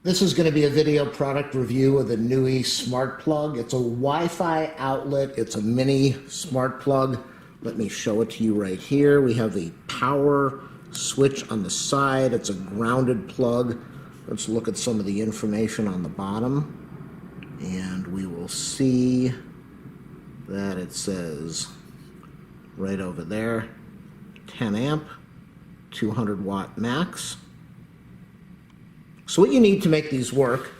This is going to be a video product review of the Nooie smart plug. It's a Wi-Fi outlet. It's a mini smart plug. Let me show it to you right here. We have the power switch on the side. It's a grounded plug. Let's look at some of the information on the bottom. And we will see that it says right over there, 10 amp, 200 watt max. So what you need to make these work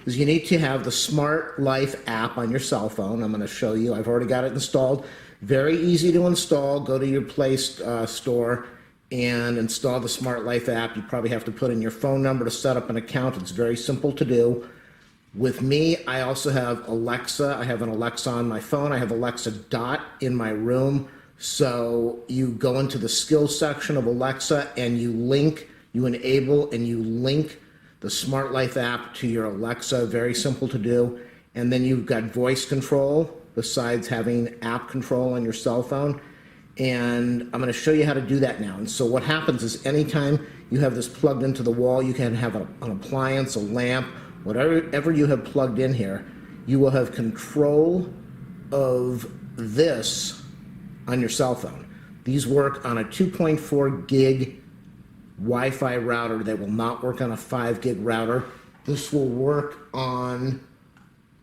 is you need to have the Smart Life app on your cell phone. I'm going to show you. I've already got it installed. Very easy to install. Go to your Play Store and install the Smart Life app. You probably have to put in your phone number to set up an account. It's very simple to do. With me, I also have Alexa. I have an Alexa on my phone. I have Alexa Dot in my room. So you go into the skills section of Alexa and you enable and you link the Smart Life app to your Alexa. Very simple to do. And then you've got voice control besides having app control on your cell phone. And I'm going to show you how to do that now. And so what happens is anytime you have this plugged into the wall, you can have an appliance, a lamp, whatever you have plugged in here, you will have control of this on your cell phone. These work on a 2.4 gig Wi-Fi router. They will not work on a 5 gig router. This will work on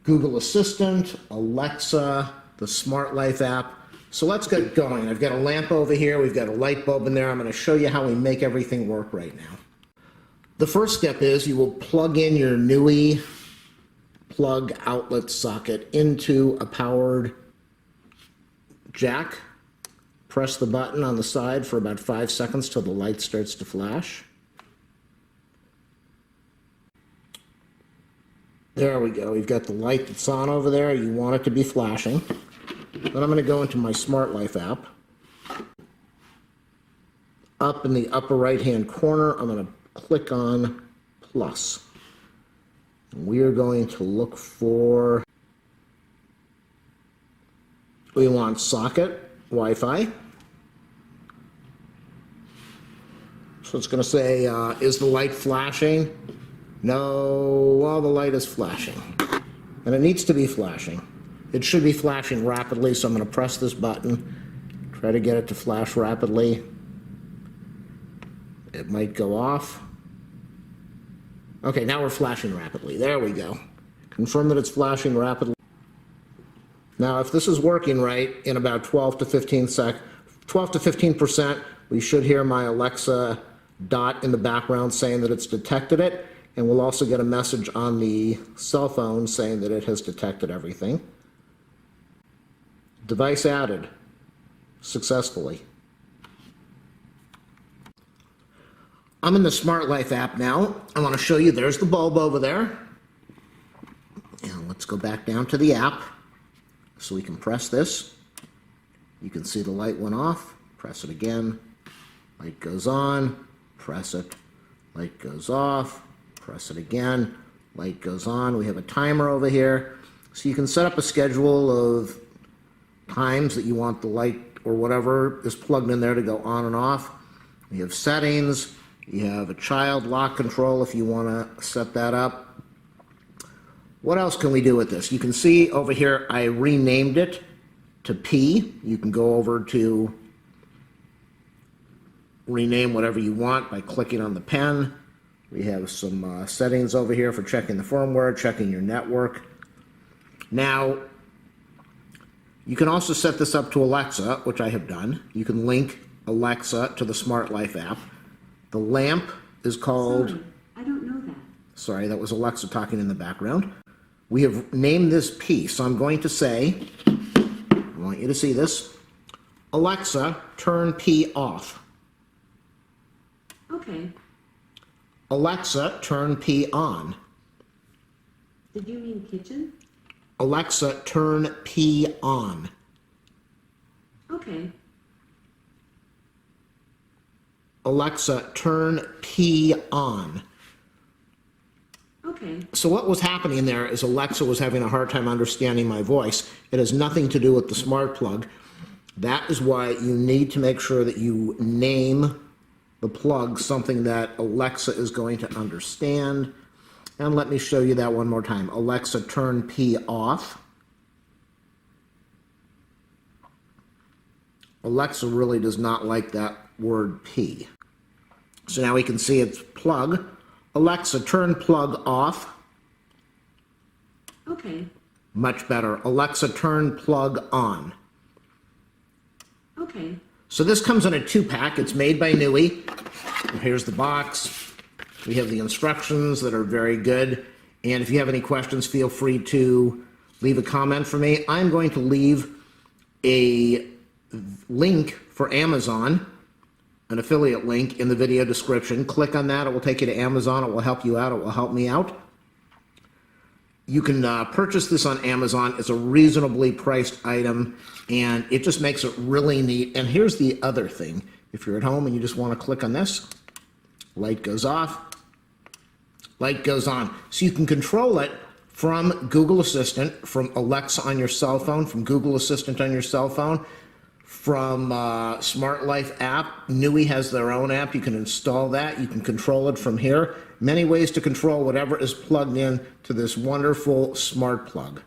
Google Assistant, Alexa, the Smart Life app. So let's get going. I've got a lamp over here. We've got a light bulb in there. I'm going to show you how we make everything work right now. The first step is you will plug in your Nooie plug outlet socket into a powered jack. Press the button on the side for about 5 seconds till the light starts to flash. There we go. We've got the light that's on over there. You want it to be flashing. Then I'm going to go into my Smart Life app. Up in the upper right-hand corner, I'm going to click on plus. We are going to look for, we want socket, Wi-Fi. So it's going to say, is the light flashing? No, well, the light is flashing. And it needs to be flashing. It should be flashing rapidly, so I'm going to press this button, try to get it to flash rapidly. It might go off. Okay, now we're flashing rapidly. There we go. Confirm that it's flashing rapidly. Now, if this is working right, in about 12 to 15%, we should hear my Alexa Dot in the background saying that it's detected it, and we'll also get a message on the cell phone saying that it has detected everything. Device added successfully. I'm in the Smart Life app now. I want to show you, there's the bulb over there. And let's go back down to the app so we can press this. You can see the light went off. Press it again. Light goes on. Press it. Light goes off. Press it again. Light goes on. We have a timer over here. So you can set up a schedule of times that you want the light or whatever is plugged in there to go on and off. You have settings. You have a child lock control if you want to set that up. What else can we do with this? You can see over here I renamed it to P. You can go over to rename whatever you want by clicking on the pen. We have some settings over here for checking the firmware, checking your network. Now, you can also set this up to Alexa, which I have done. You can link Alexa to the Smart Life app. The lamp is called... Sorry, I don't know that. Sorry, that was Alexa talking in the background. We have named this P, so I'm going to say, I want you to see this, Alexa, turn P off. Okay. Alexa, turn P on. Did you mean kitchen? Alexa, turn P on. Okay. Alexa, turn P on. Okay. So what was happening there is Alexa was having a hard time understanding my voice. It has nothing to do with the smart plug. That is why you need to make sure that you name the plug something that Alexa is going to understand. And let me show you that one more time. Alexa, turn P off. Alexa really does not like that word P. So now we can see it's plug. Alexa, turn plug off. Okay. Much better. Alexa, turn plug on. Okay. So this comes in a 2-pack. It's made by Nooie. Here's the box. We have the instructions that are very good. And if you have any questions, feel free to leave a comment for me. I'm going to leave a link for Amazon, an affiliate link in the video description. Click on that. It will take you to Amazon. It will help you out. It will help me out. You can purchase this on Amazon. It's a reasonably priced item, and it just makes it really neat. And here's the other thing. If you're at home and you just want to click on this, light goes off, light goes on. So you can control it from Google Assistant, from Alexa on your cell phone, from Google Assistant on your cell phone, from Smart Life app. Nooie has their own app. You can install that. You can control it from here. Many ways to control whatever is plugged in to this wonderful smart plug.